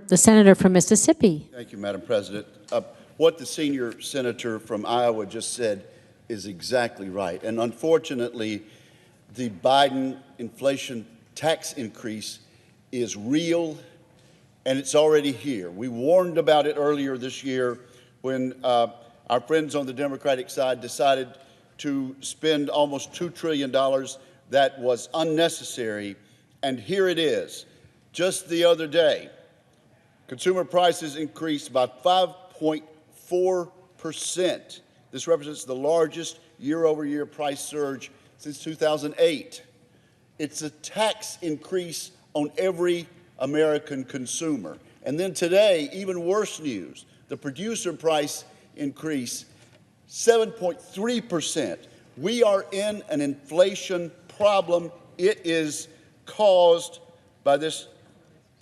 The senator from Mississippi. Thank you, Madam President. What the senior senator from Iowa just said is exactly right. And unfortunately, the Biden inflation tax increase is real, and it's already here. We warned about it earlier this year when our friends on the Democratic side decided to spend almost $2 trillion that was unnecessary. And here it is. Just the other day, consumer prices increased by 5.4%. This represents the largest year-over-year price surge since 2008. It's a tax increase on every American consumer. And then today, even worse news, the producer price increase, 7.3%. We are in an inflation problem. It is caused by this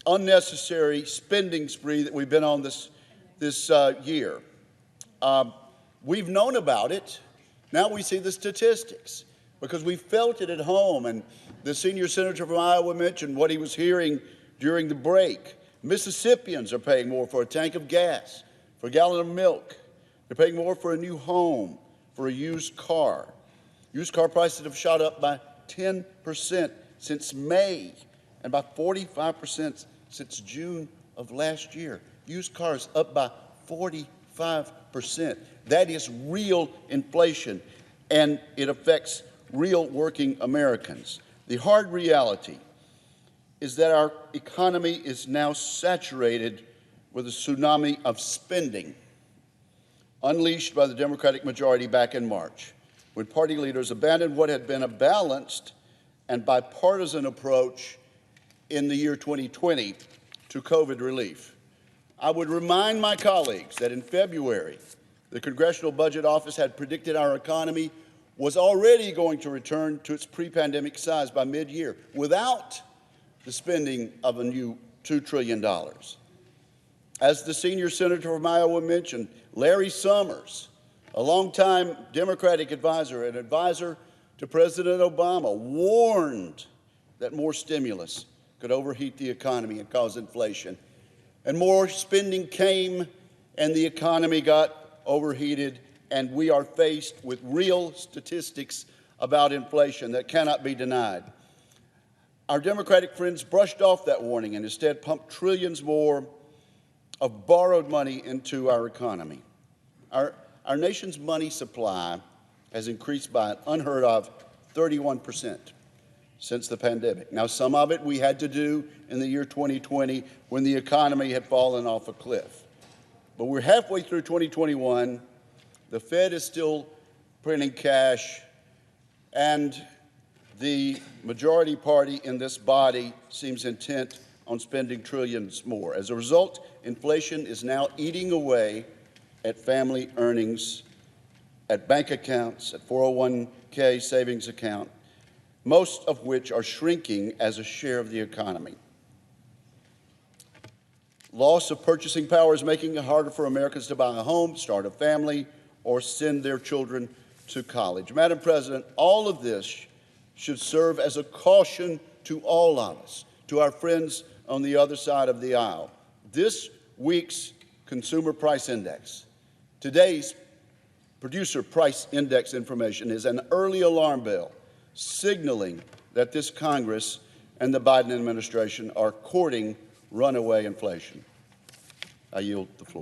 unnecessary spending spree that we've been on this year. We've known about it. Now we see the statistics because we felt it at home. And the senior senator from Iowa mentioned what he was hearing during the break. Mississippians are paying more for a tank of gas, for a gallon of milk. They're paying more for a new home, for a used car. Used car prices have shot up by 10% since May and by 45% since June of last year. Used cars up by 45%. That is real inflation, and it affects real working Americans. The hard reality is that our economy is now saturated with a tsunami of spending unleashed by the Democratic majority back in March, when party leaders abandoned what had been a balanced and bipartisan approach in the year 2020 to COVID relief. I would remind my colleagues that in February, the Congressional Budget Office had predicted our economy was already going to return to its pre-pandemic size by mid-year without the spending of a new $2 trillion. As the senior senator from Iowa mentioned, Larry Summers, a longtime Democratic advisor, an advisor to President Obama, warned that more stimulus could overheat the economy and cause inflation. And more spending came, and the economy got overheated, and we are faced with real statistics about inflation that cannot be denied. Our Democratic friends brushed off that warning and instead pumped trillions more of borrowed money into our economy. Our nation's money supply has increased by an unheard of 31% since the pandemic. Now, some of it we had to do in the year 2020 when the economy had fallen off a cliff. But we're halfway through 2021. The Fed is still printing cash, and the majority party in this body seems intent on spending trillions more. As a result, inflation is now eating away at family earnings, at bank accounts, at 401k savings account, most of which are shrinking as a share of the economy. Loss of purchasing power is making it harder for Americans to buy a home, start a family, or send their children to college. Madam President, all of this should serve as a caution to all of us, to our friends on the other side of the aisle. This week's Consumer Price Index, today's Producer Price Index information, is an early alarm bell signaling that this Congress and the Biden administration are courting runaway inflation. I yield the floor.